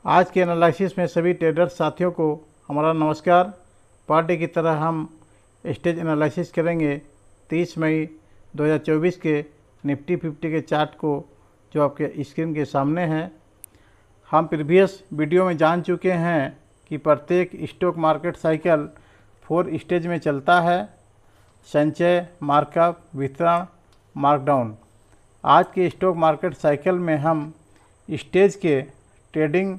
आज के एनालिसिस में सभी ट्रेडर्स साथियों को हमारा नमस्कार। पार्टी की तरह हम स्टेज एनालिसिस करेंगे 30 मई 2024 के निफ्टी 50 के चार्ट को, जो आपके स्क्रीन के सामने है। हम प्रीवियस वीडियो में जान चुके हैं कि प्रत्येक स्टॉक मार्केट साइकिल 4 स्टेज में चलता है: संचय, मार्कअप, वितरण, मार्कडाउन। आज के स्टॉक मार्केट साइकिल में हम स्टेज के ट्रेडिंग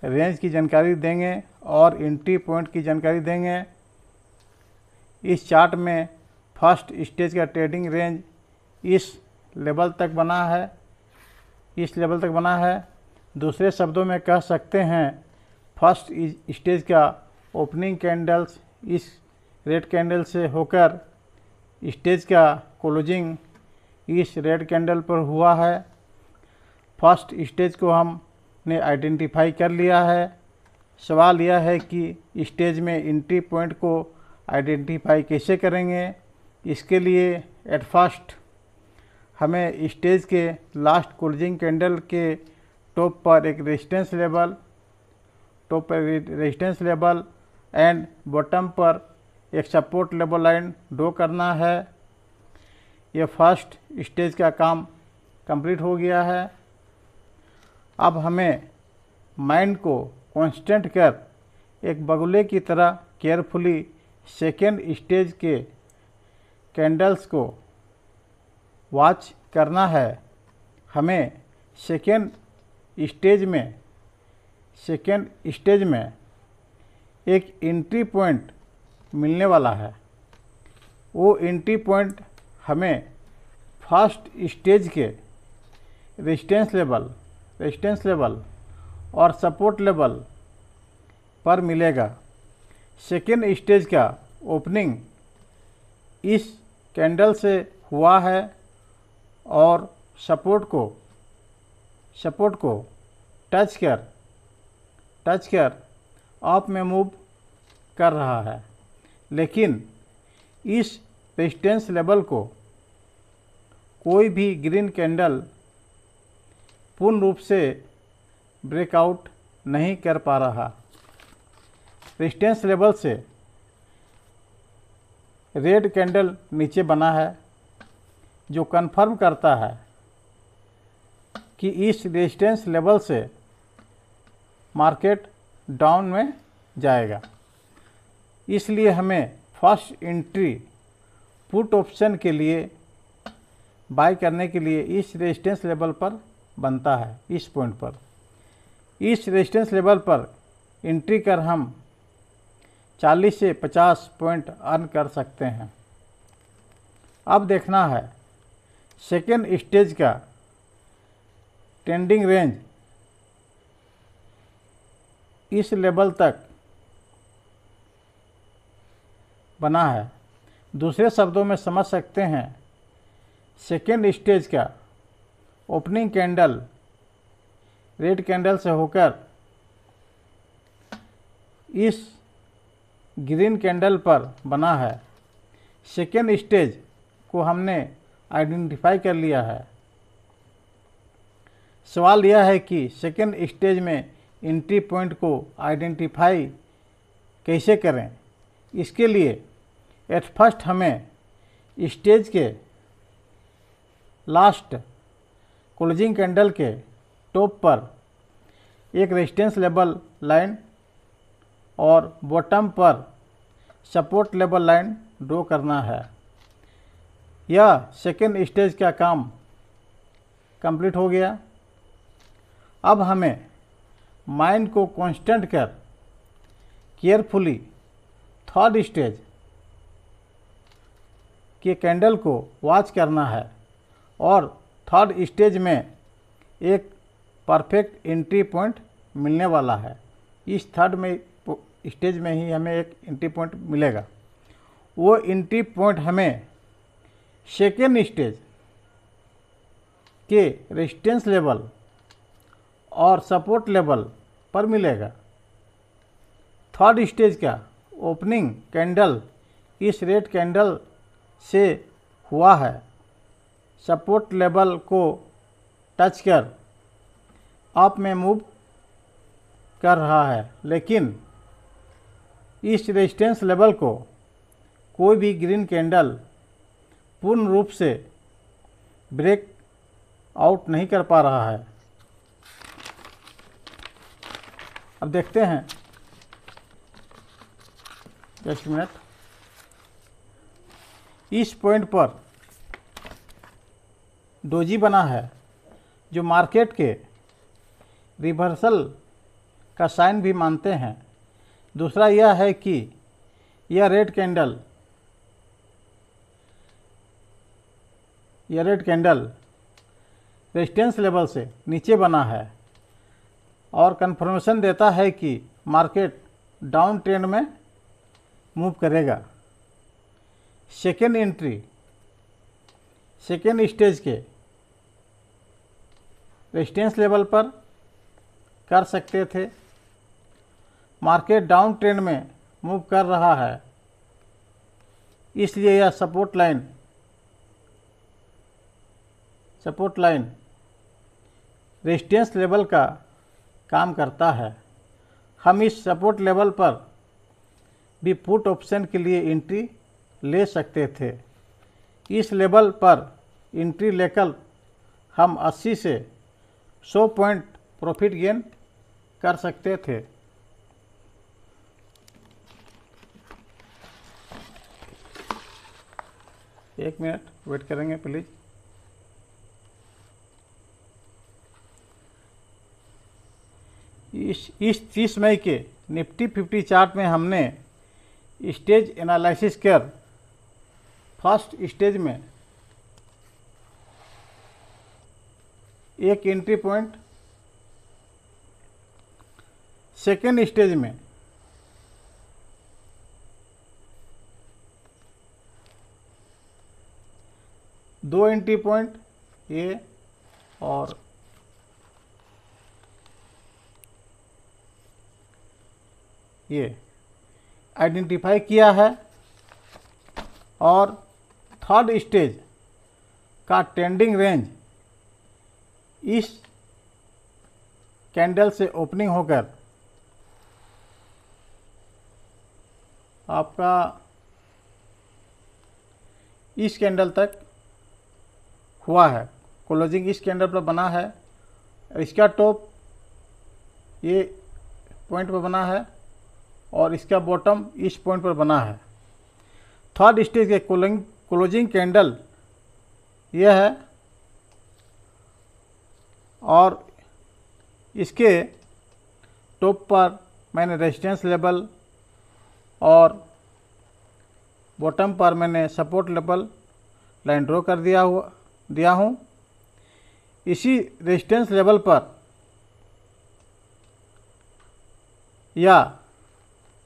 रेंज की जानकारी देंगे और एंट्री पॉइंट की जानकारी देंगे। इस चार्ट में फर्स्ट स्टेज का ट्रेडिंग रेंज इस लेवल तक बना है। दूसरे शब्दों में कह सकते हैं, फर्स्ट स्टेज का ओपनिंग कैंडल्स इस रेड कैंडल से होकर स्टेज का क्लोजिंग इस रेड कैंडल पर हुआ है। फर्स्ट स्टेज को हमने आइडेंटिफाई कर लिया है। सवाल यह है कि स्टेज में एंट्री पॉइंट को आइडेंटिफाई कैसे करेंगे। इसके लिए एट फर्स्ट हमें स्टेज के लास्ट क्लोजिंग कैंडल के टॉप पर एक रेजिस्टेंस लेवल एंड बॉटम पर एक सपोर्ट लेवल लाइन ड्रॉ करना है। यह फर्स्ट स्टेज का काम कंप्लीट हो गया है। अब हमें माइंड को कांस्टेंट कर एक बगुले की तरह केयरफुली सेकेंड स्टेज के कैंडल्स को वॉच करना है। हमें सेकेंड स्टेज में एक एंट्री पॉइंट मिलने वाला है। वो एंट्री पॉइंट हमें फर्स्ट स्टेज के रेजिस्टेंस लेवल और सपोर्ट लेवल पर मिलेगा। सेकेंड स्टेज का ओपनिंग इस कैंडल से हुआ है और सपोर्ट को टच कर अप में मूव कर रहा है, लेकिन इस रेजिस्टेंस लेवल को कोई भी ग्रीन कैंडल पूर्ण रूप से ब्रेकआउट नहीं कर पा रहा। रेजिस्टेंस लेवल से रेड कैंडल नीचे बना है, जो कंफर्म करता है कि इस रेजिस्टेंस लेवल से मार्केट डाउन में जाएगा। इसलिए हमें फर्स्ट एंट्री पुट ऑप्शन के लिए बाय करने के लिए इस रेजिस्टेंस लेवल पर बनता है। इस पॉइंट पर, इस रेजिस्टेंस लेवल पर एंट्री कर हम 40 से 50 पॉइंट अर्न कर सकते हैं। अब देखना है सेकेंड स्टेज का ट्रेंडिंग रेंज इस लेवल तक बना है। दूसरे शब्दों में समझ सकते हैं, सेकेंड स्टेज का ओपनिंग कैंडल रेड कैंडल से होकर इस ग्रीन कैंडल पर बना है। सेकेंड स्टेज को हमने आइडेंटिफाई कर लिया है। सवाल यह है कि सेकेंड स्टेज में एंट्री पॉइंट को आइडेंटिफाई कैसे करें। इसके लिए एट फर्स्ट हमें स्टेज के लास्ट क्लोजिंग कैंडल के टॉप पर एक रेजिस्टेंस लेवल लाइन और बॉटम पर सपोर्ट लेवल लाइन ड्रॉ करना है। यह सेकेंड स्टेज का काम कंप्लीट हो गया। अब हमें माइंड को कांस्टेंट कर केयरफुली थर्ड स्टेज के कैंडल को वॉच करना है और थर्ड स्टेज में एक परफेक्ट एंट्री पॉइंट मिलने वाला है। इस स्टेज में ही हमें एक एंट्री पॉइंट मिलेगा। वो एंट्री पॉइंट हमें सेकेंड स्टेज के रेजिस्टेंस लेवल और सपोर्ट लेवल पर मिलेगा। थर्ड स्टेज का ओपनिंग कैंडल इस रेड कैंडल से हुआ है। सपोर्ट लेवल को टच कर अप में मूव कर रहा है, लेकिन इस रेजिस्टेंस लेवल को कोई भी ग्रीन कैंडल पूर्ण रूप से ब्रेक आउट नहीं कर पा रहा है। अब देखते हैं, जस्ट मिनट, इस पॉइंट पर डोजी बना है जो मार्केट के रिवर्सल का साइन भी मानते हैं। दूसरा यह है कि यह रेड कैंडल रेजिस्टेंस लेवल से नीचे बना है और कंफर्मेशन देता है कि मार्केट डाउन ट्रेंड में मूव करेगा। सेकेंड स्टेज के रेजिस्टेंस लेवल पर कर सकते थे। मार्केट डाउन ट्रेंड में मूव कर रहा है, इसलिए यह सपोर्ट लाइन रेजिस्टेंस लेवल का काम करता है। हम इस सपोर्ट लेवल पर भी पुट ऑप्शन के लिए एंट्री ले सकते थे। इस लेवल पर एंट्री लेकर हम 80 से 100 पॉइंट प्रॉफिट गेन कर सकते थे। एक मिनट वेट करेंगे प्लीज। इस 30 मई के निफ्टी 50 चार्ट में हमने स्टेज एनालिसिस कर फर्स्ट स्टेज में एक एंट्री पॉइंट, सेकेंड स्टेज में दो एंट्री पॉइंट ये और ये आइडेंटिफाई किया है, और थर्ड स्टेज का ट्रेंडिंग रेंज इस कैंडल से ओपनिंग होकर आपका इस कैंडल तक हुआ है। क्लोजिंग इस कैंडल पर बना है, इसका टॉप ये पॉइंट पर बना है और इसका बॉटम इस पॉइंट पर बना है। थर्ड स्टेज के क्लोजिंग कैंडल यह है और इसके टॉप पर मैंने रेजिस्टेंस लेवल और बॉटम पर मैंने सपोर्ट लेवल लाइन ड्रॉ कर दिया हूँ। इसी रेजिस्टेंस लेवल पर या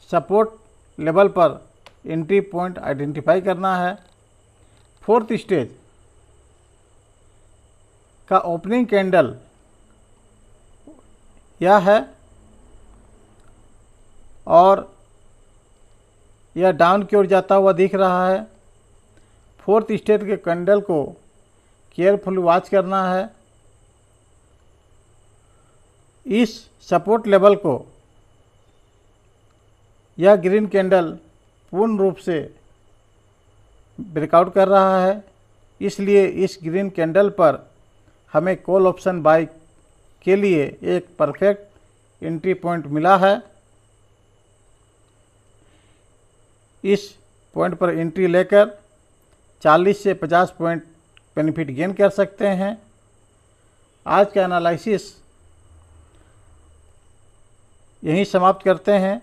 सपोर्ट लेवल पर एंट्री पॉइंट आइडेंटिफाई करना है। फोर्थ स्टेज का ओपनिंग कैंडल यह है और यह डाउन की ओर जाता हुआ दिख रहा है। फोर्थ स्टेज के कैंडल को केयरफुल वॉच करना है। इस सपोर्ट लेवल को यह ग्रीन कैंडल पूर्ण रूप से ब्रेकआउट कर रहा है, इसलिए इस ग्रीन कैंडल पर हमें कॉल ऑप्शन बाय के लिए एक परफेक्ट एंट्री पॉइंट मिला है। इस पॉइंट पर एंट्री लेकर 40 से 50 पॉइंट बेनिफिट गेन कर सकते हैं। आज का एनालिसिस यहीं समाप्त करते हैं।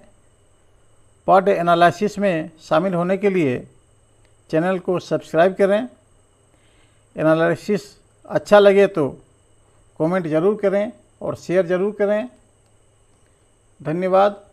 पर डे एनालिसिस में शामिल होने के लिए चैनल को सब्सक्राइब करें। एनालिसिस अच्छा लगे तो कमेंट ज़रूर करें और शेयर ज़रूर करें। धन्यवाद।